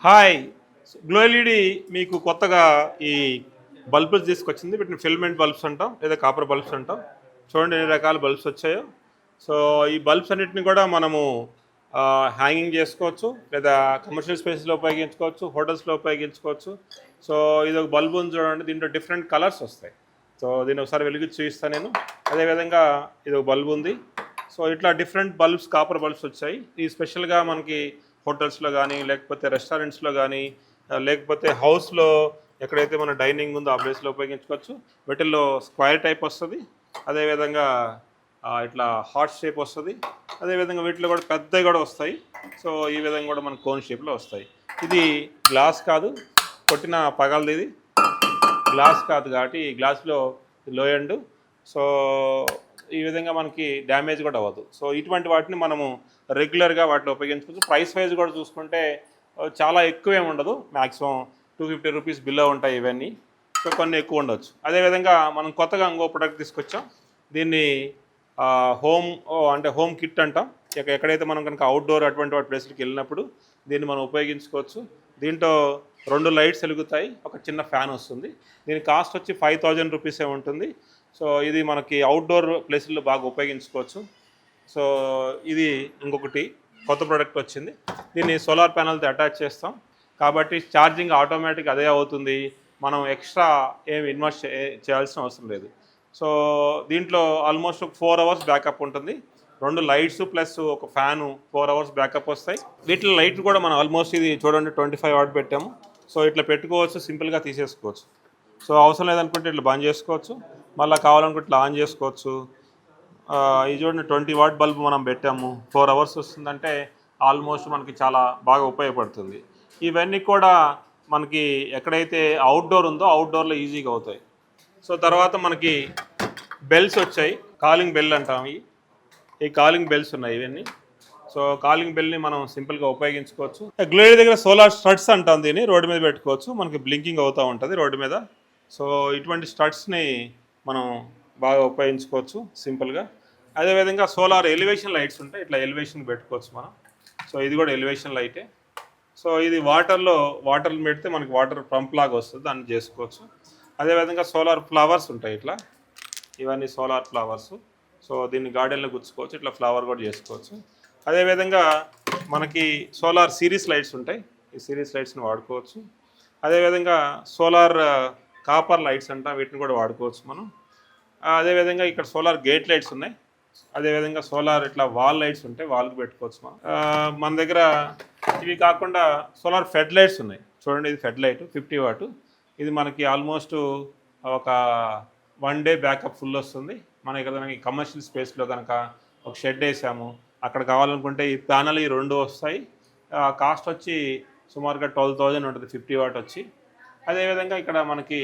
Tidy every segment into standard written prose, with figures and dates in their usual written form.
Hi! Glow LED మీకు కొత్తగా ఈ బల్బ్స్ తీసుకొచ్చింది. వీటిని ఫిలమెంట్ బల్బ్స్ అంటాం లేదా కాపర్ బల్బ్స్ అంటాం. చూడండి ఎన్ని రకాల బల్బ్స్ వచ్చాయో. సో ఈ బల్బ్స్ అన్నిటిని కూడా మనము హ్యాంగింగ్ చేసుకోవచ్చు లేదా కమర్షియల్ స్పేస్లో ఉపయోగించుకోవచ్చు, హోటల్స్లో ఉపయోగించుకోవచ్చు. సో ఇది ఒక బల్బ్ ఉంది చూడండి, దీంట్లో డిఫరెంట్ కలర్స్ వస్తాయి. సో దీన్ని ఒకసారి వెలిగించి చూపిస్తాను నేను. అదేవిధంగా ఇది ఒక బల్బ్ ఉంది. సో ఇట్లా డిఫరెంట్ బల్బ్స్, కాపర్ బల్బ్స్ వచ్చాయి. ఈ స్పెషల్గా మనకి హోటల్స్లో కానీ, లేకపోతే రెస్టారెంట్స్లో కానీ, లేకపోతే హౌస్లో ఎక్కడైతే మన డైనింగ్ ఉందో ఆ ప్లేస్లో ఉపయోగించుకోవచ్చు. వీటిల్లో స్క్వేర్ టైప్ వస్తుంది, అదేవిధంగా ఇట్లా హార్ట్ షేప్ వస్తుంది, అదేవిధంగా వీటిలో కూడా పెద్దవి కూడా వస్తాయి. సో ఈ విధంగా కూడా మన కోన్ షేప్లో వస్తాయి. ఇది గ్లాస్ కాదు, కొట్టిన పగలది, ఇది గ్లాస్ కాదు కాబట్టి ఈ గ్లాస్లో లో ఎండ్. సో ఈ విధంగా మనకి డ్యామేజ్ కూడా అవ్వదు. సో ఇటువంటి వాటిని మనము రెగ్యులర్గా వాటిలో ఉపయోగించుకోవచ్చు. ప్రైస్ వైజ్ కూడా చూసుకుంటే చాలా ఎక్కువ ఏమి ఉండదు, మ్యాక్సిమం 250 రూపీస్ బిల్లో ఉంటాయి ఇవన్నీ. సో కొన్ని ఎక్కువ ఉండొచ్చు. అదేవిధంగా మనం కొత్తగా ఇంకో ప్రొడక్ట్ తీసుకొచ్చాం. దీన్ని హోమ్ కిట్ అంటాం. ఎక్కడైతే మనం కనుక అవుట్డోర్ అటువంటి వాటి ప్లేస్లకి వెళ్ళినప్పుడు దీన్ని మనం ఉపయోగించుకోవచ్చు. దీంట్లో 2 లైట్స్ వెలుగుతాయి, ఒక చిన్న ఫ్యాన్ వస్తుంది. దీని కాస్ట్ వచ్చి 5000 రూపీసే ఉంటుంది. సో ఇది మనకి అవుట్డోర్ ప్లేసుల్లో బాగా ఉపయోగించుకోవచ్చు. సో ఇది ఇంకొకటి కొత్త ప్రోడక్ట్ వచ్చింది. దీన్ని సోలార్ ప్యానల్తో అటాచ్ చేస్తాం కాబట్టి ఛార్జింగ్ ఆటోమేటిక్ అదే అవుతుంది. మనం ఎక్స్ట్రా ఏమి ఇన్వెస్ట్ చేయాల్సిన అవసరం లేదు. సో దీంట్లో ఆల్మోస్ట్ 4 అవర్స్ బ్యాకప్ ఉంటుంది. 2 లైట్స్ ప్లస్ ఒక ఫ్యాను 4 అవర్స్ బ్యాకప్ వస్తాయి. వీటిలో లైట్ కూడా మనం ఆల్మోస్ట్ ఇది చూడండి 25 వాట్ పెట్టాము. సో ఇట్లా పెట్టుకోవచ్చు, సింపుల్గా తీసేసుకోవచ్చు. సో అవసరం లేదనుకుంటే ఇట్లా బంద్ చేసుకోవచ్చు, మళ్ళీ కావాలనుకుంటే ఇట్లా ఆన్ చేసుకోవచ్చు. ఇది చూడండి 20 వాట్ బల్బ్ మనం పెట్టాము, 4 అవర్స్ వస్తుందంటే ఆల్మోస్ట్ మనకి చాలా బాగా ఉపయోగపడుతుంది. ఇవన్నీ కూడా మనకి ఎక్కడైతే అవుట్డోర్ ఉందో అవుట్డోర్లో ఈజీగా అవుతాయి. సో తర్వాత మనకి బెల్స్ వచ్చాయి, కాలింగ్ బెల్ అంటాం. ఈ కాలింగ్ బెల్స్ ఉన్నాయి ఇవన్నీ. సో కాలింగ్ బెల్ని మనం సింపుల్గా ఉపయోగించుకోవచ్చు. గ్లోరీ దగ్గర సోలార్ స్టడ్స్ అంటాం, దీన్ని రోడ్డు మీద పెట్టుకోవచ్చు, మనకి బ్లింకింగ్ అవుతూ ఉంటుంది రోడ్డు మీద. సో ఇటువంటి స్టడ్స్ని మనం బాగా ఉపయోగించుకోవచ్చు సింపుల్గా. అదేవిధంగా సోలార్ ఎలివేషన్ లైట్స్ ఉంటాయి, ఇట్లా ఎలివేషన్ పెట్టుకోవచ్చు మనం. సో ఇది కూడా ఎలివేషన్ లైటే. సో ఇది వాటర్లు పెడితే మనకి వాటర్ పంప్ లాగా వస్తుంది, దాన్ని చేసుకోవచ్చు. అదేవిధంగా సోలార్ ఫ్లవర్స్ ఉంటాయి ఇట్లా, ఇవన్నీ సోలార్ ఫ్లవర్స్. సో దీన్ని గార్డెన్లో గుచ్చుకోవచ్చు, ఇట్లా ఫ్లవర్ కూడా చేసుకోవచ్చు. అదేవిధంగా మనకి సోలార్ సిరీస్ లైట్స్ ఉంటాయి, ఈ సిరీస్ లైట్స్ని వాడుకోవచ్చు. అదేవిధంగా సోలార్ కాపర్ లైట్స్ అంటాం, వీటిని కూడా వాడుకోవచ్చు మనం. అదేవిధంగా ఇక్కడ సోలార్ గేట్ లైట్స్ ఉన్నాయి, అదేవిధంగా సోలార్ ఇట్లా వాల్ లైట్స్ ఉంటాయి, వాల్కి పెట్టుకోవచ్చు మనం. మన దగ్గర ఇవి కాకుండా సోలార్ ఫెడ్ లైట్స్ ఉన్నాయి చూడండి. ఇది ఫెడ్ లైట్ 50 వాట్. ఇది మనకి ఆల్మోస్ట్ ఒక 1 డే బ్యాకప్ ఫుల్ వస్తుంది. మన ఇక్కడ కమర్షియల్ స్పేస్లో కనుక ఒక షెడ్ వేసాము, అక్కడ కావాలనుకుంటే ఈ ప్యానల్ ఈ 2 వస్తాయి. కాస్ట్ వచ్చి సుమారుగా 12,000 ఉంటుంది 50 వాట్ వచ్చి. అదేవిధంగా ఇక్కడ మనకి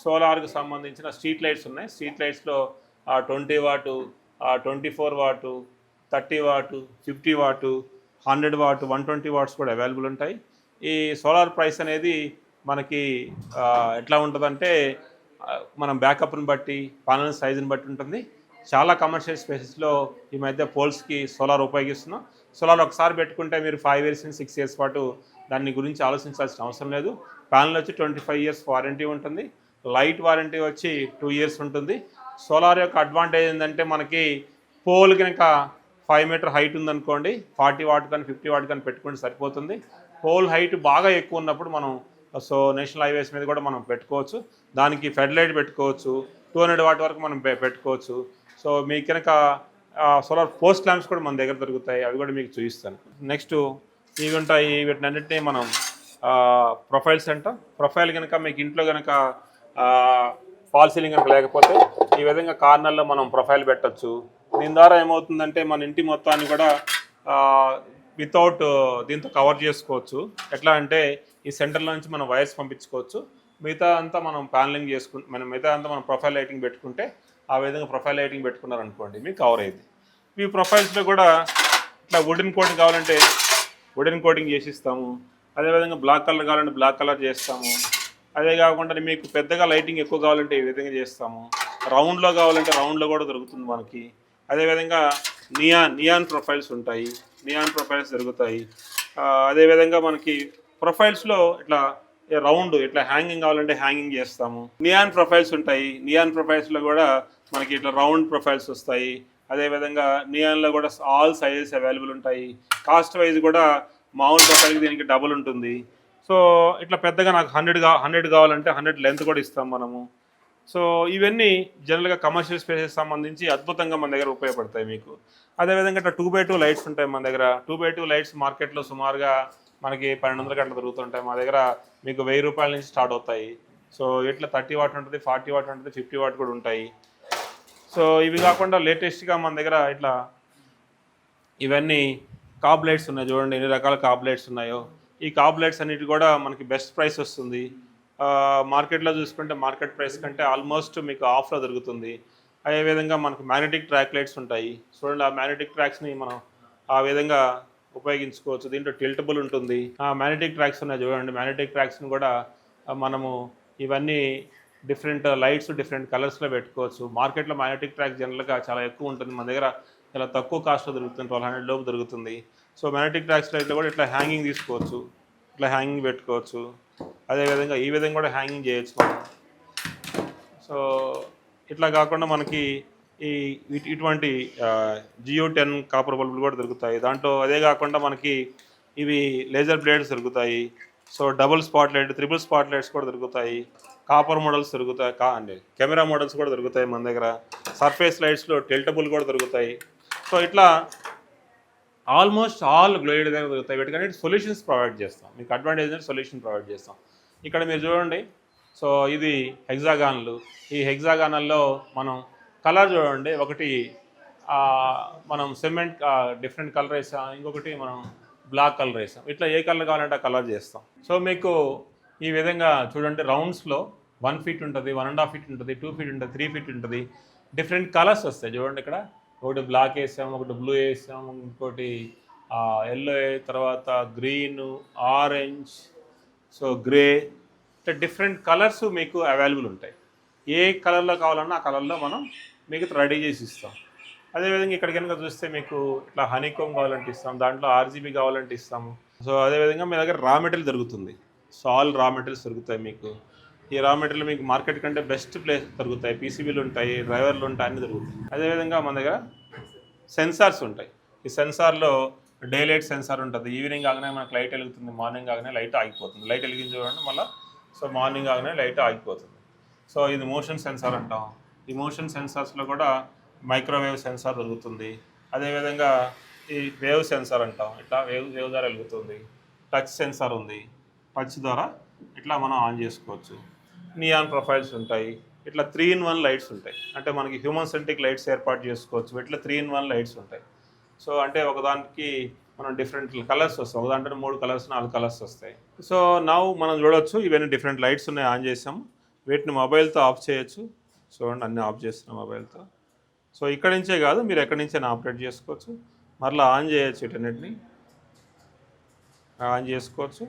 సోలార్కి సంబంధించిన స్ట్రీట్ లైట్స్ ఉన్నాయి. స్ట్రీట్ లైట్స్లో 20 వాటు, 24 వాటు, 30 వాటు, 50 వాటు, 100 వాటు, 120 వాట్స్ కూడా అవైలబుల్ ఉంటాయి. ఈ సోలార్ ప్రైస్ అనేది మనకి ఎట్లా ఉంటుందంటే మనం బ్యాకప్ని బట్టి, ప్యానల్ సైజుని బట్టి ఉంటుంది. చాలా కమర్షియల్ స్పేసెస్లో ఈ మధ్య పోల్స్కి సోలార్ ఉపయోగిస్తున్నాం. సోలార్ ఒకసారి పెట్టుకుంటే మీరు 5 ఇయర్స్ నుంచి 6 ఇయర్స్ పాటు దాని గురించి ఆలోచించాల్సిన అవసరం లేదు. ప్యానల్ వచ్చి 25 ఇయర్స్ వారంటీ ఉంటుంది, లైట్ వారంటీ వచ్చి 2 ఇయర్స్ ఉంటుంది. సోలార్ యొక్క అడ్వాంటేజ్ ఏంటంటే మనకి పోల్ కనుక 5 మీటర్ హైట్ ఉందనుకోండి, 40 వాట్ కానీ 50 వాట్ కానీ పెట్టుకుంటే సరిపోతుంది. పోల్ హైట్ బాగా ఎక్కువ ఉన్నప్పుడు మనం నేషనల్ హైవేస్ మీద కూడా మనం పెట్టుకోవచ్చు. దానికి ఫెడ్ లైట్ పెట్టుకోవచ్చు, 200 వాట్ వరకు మనం పెట్టుకోవచ్చు. సో మీకు కనుక సోలార్ పోస్ట్ ల్యాంప్స్ కూడా మన దగ్గర దొరుకుతాయి, అవి కూడా మీకు చూపిస్తాను. నెక్స్ట్ ఇవి ఉంటాయి, వీటినన్నింటినీ మనం ప్రొఫైల్స్ అంటాం. ప్రొఫైల్ కనుక మీకు ఇంట్లో కనుక ఫాల్ సీలింగ్ కనుక లేకపోతే ఈ విధంగా కార్నర్లో మనం ప్రొఫైల్ పెట్టచ్చు. దీని ద్వారా ఏమవుతుందంటే మన ఇంటి మొత్తాన్ని కూడా వితౌట్ దీంతో కవర్ చేసుకోవచ్చు. ఎట్లా అంటే ఈ సెంటర్లో నుంచి మనం వైర్స్ పంపించుకోవచ్చు, మిగతా అంతా మనం ప్యానలింగ్ మిగతా అంతా మనం ప్రొఫైల్ లైటింగ్ పెట్టుకుంటే ఆ విధంగా ప్రొఫైల్ లైటింగ్ పెట్టుకున్నారనుకోండి మీకు కవర్ అయ్యింది. ఈ ప్రొఫైల్స్లో కూడా ఇట్లా వుడెన్ కోటింగ్ కావాలంటే వుడెన్ కోటింగ్ చేసిస్తాము, అదేవిధంగా బ్లాక్ కలర్ కావాలంటే బ్లాక్ కలర్ చేస్తాము. అదే కాకుండా మీకు పెద్దగా లైటింగ్ ఎక్కువ కావాలంటే ఈ విధంగా చేస్తాము. రౌండ్లో కావాలంటే రౌండ్లో కూడా దొరుకుతుంది మనకి. అదేవిధంగా నియాన్ ప్రొఫైల్స్ ఉంటాయి, నియాన్ ప్రొఫైల్స్ దొరుకుతాయి. అదేవిధంగా మనకి ప్రొఫైల్స్లో ఇట్లా రౌండ్ ఇట్లా హ్యాంగింగ్ కావాలంటే హ్యాంగింగ్ చేస్తాము. నియాన్ ప్రొఫైల్స్ ఉంటాయి. నియాన్ ప్రొఫైల్స్లో కూడా మనకి ఇట్లా రౌండ్ ప్రొఫైల్స్ వస్తాయి. అదేవిధంగా నియాన్లో కూడా ఆల్ సైజెస్ అవైలబుల్ ఉంటాయి. కాస్ట్ వైజ్ కూడా మామూలు ప్రొఫైల్కి దీనికి డబుల్ ఉంటుంది. సో ఇట్లా పెద్దగా నాకు 100 కావాలంటే 100 లెంత్ కూడా ఇస్తాం మనము. సో ఇవన్నీ జనరల్గా కమర్షియల్ స్పేసెస్ సంబంధించి అద్భుతంగా మన దగ్గర ఉపయోగపడతాయి మీకు. అదేవిధంగా ఇట్లా 2x2 లైట్స్ ఉంటాయి మన దగ్గర. 2x2 లైట్స్ మార్కెట్లో సుమారుగా మనకి 1200 గంటలు దొరుకుతుంటాయి. మా దగ్గర మీకు 1000 రూపాయల నుంచి స్టార్ట్ అవుతాయి. సో ఇట్లా 30 వాట్ ఉంటుంది, 40 వాట్ ఉంటుంది, 50 వాట్ కూడా ఉంటాయి. సో ఇవి కాకుండా లేటెస్ట్గా మన దగ్గర ఇట్లా ఇవన్నీ కాబ్ లైట్స్ ఉన్నాయి. చూడండి ఎన్ని రకాల కాబ్ లైట్స్ ఉన్నాయో. ఈ కాబ్ లైట్స్ అన్నిటి కూడా మనకి బెస్ట్ ప్రైస్ వస్తుంది. మార్కెట్లో చూసుకుంటే మార్కెట్ ప్రైస్ కంటే ఆల్మోస్ట్ మీకు ఆఫ్లో దొరుకుతుంది. అదేవిధంగా మనకు మ్యాగ్నెటిక్ ట్రాక్ లైట్స్ ఉంటాయి. చూడండి ఆ మ్యాగ్నెటిక్ ట్రాక్స్ని మనం ఆ విధంగా ఉపయోగించుకోవచ్చు. దీంట్లో టిల్టబుల్ ఉంటుంది. ఆ మ్యాగ్నెటిక్ ట్రాక్స్ ఉన్నాయి చూడండి. మ్యాగ్నెటిక్ ట్రాక్స్ని కూడా మనము ఇవన్నీ డిఫరెంట్ లైట్స్ డిఫరెంట్ కలర్స్లో పెట్టుకోవచ్చు. మార్కెట్లో మ్యాగ్నెటిక్ ట్రాక్ జనరల్గా చాలా ఎక్కువ ఉంటుంది. మన దగ్గర చాలా తక్కువ కాస్ట్లో దొరుకుతుంది, 1200 లోపు దొరుకుతుంది. సో మ్యాగ్నెటిక్ ట్రాక్స్ లైట్లో కూడా ఇట్లా హ్యాంగింగ్ తీసుకోవచ్చు, ఇట్లా హ్యాంగింగ్ పెట్టుకోవచ్చు. అదేవిధంగా ఈ విధంగా కూడా హ్యాంగింగ్ చేయొచ్చు మనం. సో ఇట్లా కాకుండా మనకి ఇటువంటి GU10 కాపర్ బల్బులు కూడా దొరుకుతాయి దాంట్లో. అదే కాకుండా మనకి ఇవి లేజర్ బ్లేడ్స్ దొరుకుతాయి. So double spot light, triple spot lights కూడా దొరుకుతాయి. కాపర్ మోడల్స్ దొరుకుతాయి, అంటే కెమెరా మోడల్స్ కూడా దొరుకుతాయి మన దగ్గర. సర్ఫేస్ లైట్స్లో టిల్టబుల్ కూడా దొరుకుతాయి. సో ఇట్లా ఆల్మోస్ట్ ఆల్ గ్లోయిడ్ దగ్గర దొరుకుతాయి. వీటికన్నీ సొల్యూషన్స్ ప్రొవైడ్ చేస్తాం. మీకు అడ్వాంటేజ్ అంటే సొల్యూషన్ ప్రొవైడ్ చేస్తాం. ఇక్కడ మీరు చూడండి. సో ఇది హెగ్జాగాన్లు. ఈ హెగ్జాగానల్లో మనం కలర్ చూడండి. ఒకటి మనం సిమెంట్ డిఫరెంట్ కలర్ వేసాం, ఇంకొకటి మనం బ్లాక్ కలర్ వేసాం. ఇట్లా ఏ కలర్ కావాలంటే ఆ కలర్ చేస్తాం. సో మీకు ఈ విధంగా చూడండి రౌండ్స్లో 1 ఫీట్ ఉంటుంది, 1.5 ఫీట్ ఉంటుంది, 2 ఫీట్ ఉంటుంది, 3 ఫీట్ ఉంటుంది. డిఫరెంట్ కలర్స్ వస్తాయి చూడండి. ఇక్కడ ఒకటి బ్లాక్ వేసాం, ఒకటి బ్లూ వేసాం, ఇంకోటి ఎల్లో, తర్వాత గ్రీన్, ఆరెంజ్, సో గ్రే. ఇట్లా డిఫరెంట్ కలర్స్ మీకు అవైలబుల్ ఉంటాయి. ఏ కలర్లో కావాలన్నా ఆ కలర్లో మనం మీకు రెడీ చేసి ఇస్తాం. అదేవిధంగా ఇక్కడ కనుక చూస్తే మీకు ఇట్లా హనీకోమ్ కావాలంటే ఇస్తాం, దాంట్లో RGB కావాలంటే ఇస్తాము. సో అదేవిధంగా మీ దగ్గర రా మెటీరియల్ దొరుకుతుంది. సో ఆల్ రా మెటీరియల్స్ దొరుకుతాయి మీకు. ఈ రా మెటీరియల్ మీకు మార్కెట్ కంటే బెస్ట్ ప్లేస్ దొరుకుతాయి. PCBలు ఉంటాయి, డ్రైవర్లు ఉంటాయి, అన్నీ దొరుకుతాయి. అదేవిధంగా మన దగ్గర సెన్సార్స్ ఉంటాయి. ఈ సెన్సార్లో డే లైట్ సెన్సార్ ఉంటుంది. ఈవినింగ్ కాగానే మనకు లైట్ వెలుగుతుంది, మార్నింగ్ కాగానే లైట్ ఆగిపోతుంది. లైట్ వెలిగించి చూడండి మళ్ళీ. సో మార్నింగ్ కాగానే లైట్ ఆగిపోతుంది. సో ఇది మోషన్ సెన్సార్ అంటాం. ఈ మోషన్ సెన్సార్స్లో కూడా మైక్రోవేవ్ సెన్సార్ దొరుకుతుంది. అదేవిధంగా ఈ వేవ్ సెన్సార్ అంటాం. ఇట్లా వేవ్ ద్వారా వెలుగుతుంది. టచ్ సెన్సార్ ఉంది, టచ్ ద్వారా ఇట్లా మనం ఆన్ చేసుకోవచ్చు. నియాన్ ప్రొఫైల్స్ ఉంటాయి. ఇట్లా 3-in-1 లైట్స్ ఉంటాయి. అంటే మనకి హ్యూమన్ సెంట్రిక్ లైట్స్ ఏర్పాటు చేసుకోవచ్చు. ఇట్లా 3-in-1 లైట్స్ ఉంటాయి. సో అంటే ఒకదానికి మనం డిఫరెంట్ కలర్స్ వస్తాయి. ఒకదాంట్లో 3 కలర్స్ 4 కలర్స్ వస్తాయి. సో నౌ మనం చూడవచ్చు ఇవన్నీ డిఫరెంట్ లైట్స్ ఉన్నాయి, ఆన్ చేసాము. వీటిని మొబైల్తో ఆఫ్ చేయొచ్చు. చూడండి అన్నీ ఆఫ్ చేస్తున్నాం మొబైల్తో. సో ఇక్కడి నుంచే కాదు, మీరు ఎక్కడి నుంచైనా ఆపరేట్ చేసుకోవచ్చు. మరలా ఆన్ చేయొచ్చు, వీటన్నిటిని ఆన్ చేసుకోవచ్చు.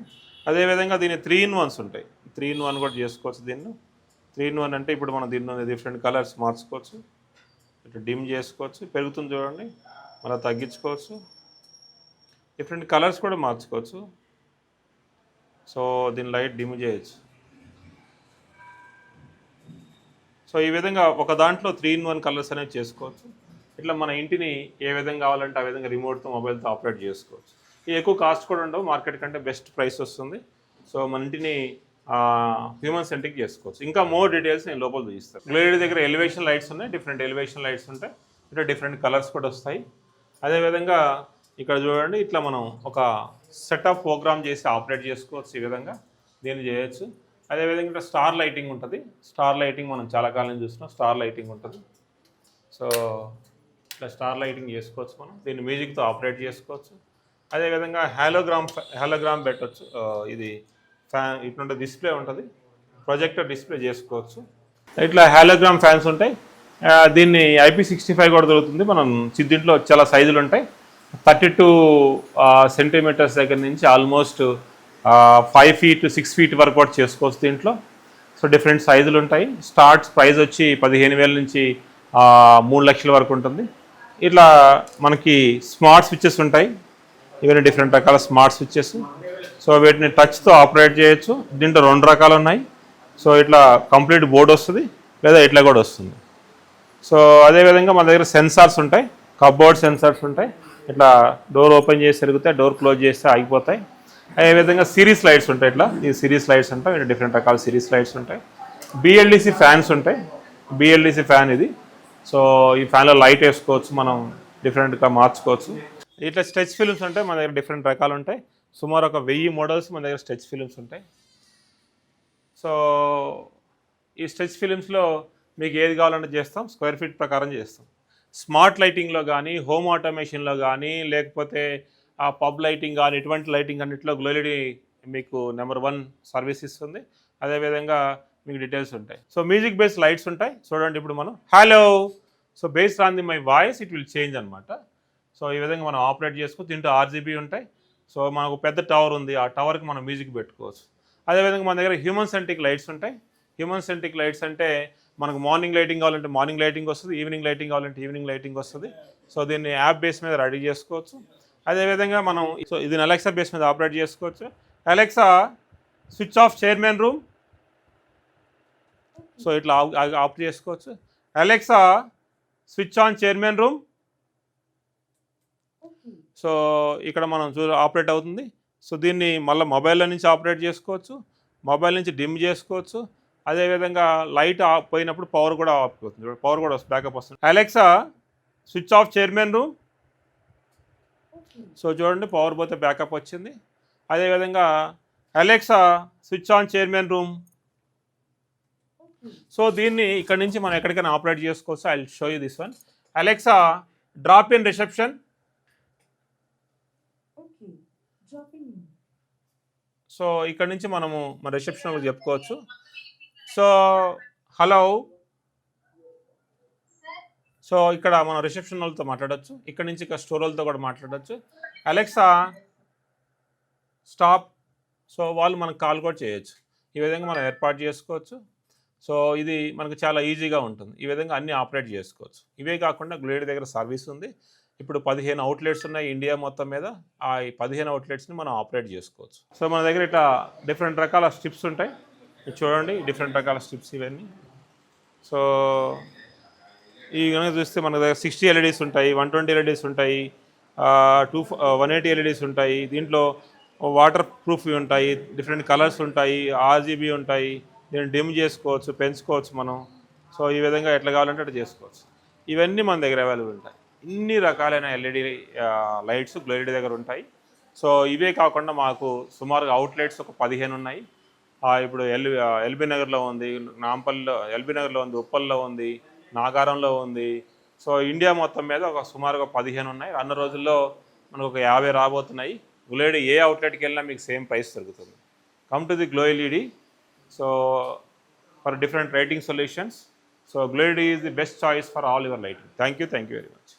అదేవిధంగా దీని 3-in-1s ఉంటాయి. 3-in-1 కూడా చేసుకోవచ్చు. దీన్ని 3-in-1 అంటే ఇప్పుడు మనం దీన్ని డిఫరెంట్ కలర్స్ మార్చుకోవచ్చు. ఇట్లా డిమ్ చేసుకోవచ్చు, పెరుగుతుంది చూడండి, మళ్ళీ తగ్గించుకోవచ్చు. డిఫరెంట్ కలర్స్ కూడా మార్చుకోవచ్చు. సో దీని లైట్ డిమ్ చేయొచ్చు. సో ఈ విధంగా ఒక దాంట్లో 3-in-1 కలర్స్ అనేవి చేసుకోవచ్చు. ఇట్లా మన ఇంటిని ఏ విధంగా కావాలంటే ఆ విధంగా రిమోట్తో మొబైల్తో ఆపరేట్ చేసుకోవచ్చు. ఇది ఎక్కువ కాస్ట్ కూడా ఉండవు, మార్కెట్ కంటే బెస్ట్ ప్రైస్ వస్తుంది. సో మన ఇంటిని హ్యూమన్ సెంట్రిక్ చేసుకోవచ్చు. ఇంకా మోర్ డీటెయిల్స్ నేను లోపల చూపిస్తాను. గ్లోయిడ్ దగ్గర ఎలివేషన్ లైట్స్ ఉన్నాయి, డిఫరెంట్ ఎలివేషన్ లైట్స్ ఉంటాయి. ఇట్లా డిఫరెంట్ కలర్స్ కూడా వస్తాయి. అదేవిధంగా ఇక్కడ చూడండి, ఇట్లా మనం ఒక సెటప్ ప్రోగ్రామ్ చేసి ఆపరేట్ చేసుకోవచ్చు. ఈ విధంగా దీన్ని చేయొచ్చు. అదేవిధంగా ఇక్కడ స్టార్ లైటింగ్ ఉంటుంది. స్టార్ లైటింగ్ మనం చాలా కాలం చూస్తున్నాం. స్టార్ లైటింగ్ ఉంటుంది. సో ఇట్లా స్టార్ లైటింగ్ చేసుకోవచ్చు. మనం దీన్ని మ్యూజిక్తో ఆపరేట్ చేసుకోవచ్చు. అదేవిధంగా హాలోగ్రామ్ పెట్టవచ్చు. ఇది ఇటువంటి డిస్ప్లే ఉంటుంది, ప్రొజెక్టర్ డిస్ప్లే చేసుకోవచ్చు. ఇట్లా హాలోగ్రామ్ ఫ్యాన్స్ ఉంటాయి. దీన్ని IP65 కూడా దొరుకుతుంది. మనం దీంట్లో చాలా సైజులు ఉంటాయి. 32 సెంటీమీటర్స్ దగ్గర నుంచి ఆల్మోస్ట్ 5 ఫీట్ 6 ఫీట్ వరకు కూడా చేసుకోవచ్చు దీంట్లో. సో డిఫరెంట్ సైజులు ఉంటాయి. ప్రైస్ వచ్చి 15,000 నుంచి 3 లక్షల వరకు ఉంటుంది. ఇట్లా మనకి స్మార్ట్ స్విచ్చెస్ ఉంటాయి. ఇవన్నీ డిఫరెంట్ రకాల స్మార్ట్ స్విచ్చెస్. సో వీటిని టచ్తో ఆపరేట్ చేయొచ్చు. దీంట్లో 2 రకాలు ఉన్నాయి. సో ఇట్లా కంప్లీట్ బోర్డ్ వస్తుంది, లేదా ఇట్లా కూడా వస్తుంది. సో అదేవిధంగా మన దగ్గర సెన్సార్స్ ఉంటాయి, కప్బోర్డ్ సెన్సార్స్ ఉంటాయి. ఇట్లా డోర్ ఓపెన్ చేసి తిరుగుతాయి, డోర్ క్లోజ్ చేస్తే ఆగిపోతాయి. అదేవిధంగా సిరీస్ లైట్స్ ఉంటాయి. ఇట్లా ఈ సిరీస్ లైట్స్ ఉంటాయి, డిఫరెంట్ రకాల సిరీస్ లైట్స్ ఉంటాయి. బిఎల్డిసి ఫ్యాన్స్ ఉంటాయి. బిఎల్డిసి ఫ్యాన్ ఇది. సో ఈ ఫ్యాన్లో లైట్ వేసుకోవచ్చు, మనం డిఫరెంట్గా మార్చుకోవచ్చు. ఇట్లా స్ట్రెచ్ ఫిల్మ్స్ ఉంటాయి మన దగ్గర, డిఫరెంట్ రకాలు ఉంటాయి. సుమారు ఒక 1000 మోడల్స్ మన దగ్గర స్ట్రెచ్ ఫిల్మ్స్ ఉంటాయి. సో ఈ స్ట్రెచ్ ఫిలిమ్స్లో మీకు ఏది కావాలంటే చేస్తాం, స్క్వేర్ ఫీట్ ప్రకారం చేస్తాం. స్మార్ట్ లైటింగ్లో కానీ, హోమ్ ఆటోమేషన్లో కానీ, లేకపోతే ఆ పబ్ లైటింగ్ కానీ, ఇటువంటి లైటింగ్ అన్నింటిలో గ్లోలిడీ మీకు నెంబర్ 1 సర్వీస్ ఇస్తుంది. అదేవిధంగా మీకు డీటెయిల్స్ ఉంటాయి. సో మ్యూజిక్ బేస్డ్ లైట్స్ ఉంటాయి. చూడండి ఇప్పుడు మనం hello, so based on the my voice it will change అనమాట. సో ఈ విధంగా మనం ఆపరేట్ చేసుకోవచ్చు. దీంట్లో ఆర్జీబీ ఉంటాయి. సో మనకు పెద్ద టవర్ ఉంది, ఆ టవర్కి మనం మ్యూజిక్ పెట్టుకోవచ్చు. అదేవిధంగా మన దగ్గర హ్యూమన్ సెంట్రిక్ లైట్స్ ఉంటాయి. హ్యూమన్ సెంట్రిక్ లైట్స్ అంటే మనకు మార్నింగ్ లైటింగ్ కావాలంటే మార్నింగ్ లైటింగ్ వస్తుంది, ఈవినింగ్ లైటింగ్ కావాలంటే ఈవినింగ్ లైటింగ్ వస్తుంది. సో దీన్ని యాప్ బేస్ మీద రెడీ చేసుకోవచ్చు. అదేవిధంగా మనం సో ఇది అలెక్సా బేస్ మీద ఆపరేట్ చేసుకోవచ్చు. Alexa switch off chairman room, so ఇట్లా ఆఫ్ చేసుకోవచ్చు. Alexa switch on chairman room, so ఇక్కడ మనం ఆపరేట్ అవుతుంది. సో దీన్ని మళ్ళీ మొబైల్లో నుంచి ఆపరేట్ చేసుకోవచ్చు, మొబైల్ నుంచి డిమ్ చేసుకోవచ్చు. అదేవిధంగా లైట్ ఆఫ్ పోయినప్పుడు పవర్ కూడా ఆఫ్ అవుతుంది, పవర్ కూడా బ్యాకప్ వస్తుంది. Alexa switch off chairman room, so చూడండి పవర్ పోతే బ్యాకప్ వచ్చింది. అదేవిధంగా Alexa switch on chairman room. So దీన్ని ఇక్కడ నుంచి మనం ఎక్కడికైనా ఆపరేట్ చేసుకోవచ్చు. I will show you this one. Alexa drop in reception, so ఇక్కడ నుంచి మనము మన రిసెప్షన్ చెప్పుకోవచ్చు. సో హలో, సో ఇక్కడ మనం రిసెప్షన్ వాళ్ళతో మాట్లాడచ్చు, ఇక్కడ నుంచి ఇక్కడ స్టోర్ వాళ్ళతో కూడా మాట్లాడచ్చు. అలెక్సా స్టాప్, సో వాళ్ళు మనకు కాల్ కూడా చేయొచ్చు. ఈ విధంగా మనం ఏర్పాటు చేసుకోవచ్చు. సో ఇది మనకు చాలా ఈజీగా ఉంటుంది. ఈ విధంగా అన్నీ ఆపరేట్ చేసుకోవచ్చు. ఇవే కాకుండా గ్లోయిడీ దగ్గర సర్వీస్ ఉంది. ఇప్పుడు 15 అవుట్లెట్స్ ఉన్నాయి ఇండియా మొత్తం మీద. ఆ 15 అవుట్లెట్స్ని మనం ఆపరేట్ చేసుకోవచ్చు. సో మన దగ్గర ఇట్లా డిఫరెంట్ రకాల స్ట్రిప్స్ ఉంటాయి. చూడండి డిఫరెంట్ రకాల స్ట్రిప్స్ ఇవన్నీ. సో ఈ కనుక చూస్తే మన దగ్గర 60 ఎల్ఈడీస్ ఉంటాయి, 120 ఎల్ఈడీస్ ఉంటాయి, 180 ఎల్ఈడీస్ ఉంటాయి. దీంట్లో వాటర్ ప్రూఫ్ ఉంటాయి, డిఫరెంట్ కలర్స్ ఉంటాయి, ఆర్జీబీ ఉంటాయి. దీన్ని డిమ్ చేసుకోవచ్చు, పెంచుకోవచ్చు మనం. సో ఈ విధంగా ఎట్లా కావాలంటే అట్లా చేసుకోవచ్చు. ఇవన్నీ మన దగ్గర అవైలబుల్ ఉంటాయి. ఇన్ని రకాలైన ఎల్ఈడి లైట్స్ గ్లోయిడీ దగ్గర ఉంటాయి. సో ఇవే కాకుండా మాకు సుమారుగా అవుట్లెట్స్ ఒక 15 ఉన్నాయి. ఇప్పుడు ఎల్బీ నగర్లో ఉంది, నాంపల్లిలో ఎల్బీ నగర్లో ఉంది, ఉప్పల్లో ఉంది, నాగారంలో ఉంది. సో ఇండియా మొత్తం మీద ఒక సుమారుగా 15 ఉన్నాయి. రానున్న రోజుల్లో మనకు ఒక 50 రాబోతున్నాయి. గ్లోయిడీ ఏ అవుట్లెట్కి వెళ్ళినా మీకు సేమ్ ప్రైస్ దొరుకుతుంది. కమ్ టు ది గ్లోయిడీ. So for different lighting solutions, so Glade is the best choice for all your lighting. Thank you very much.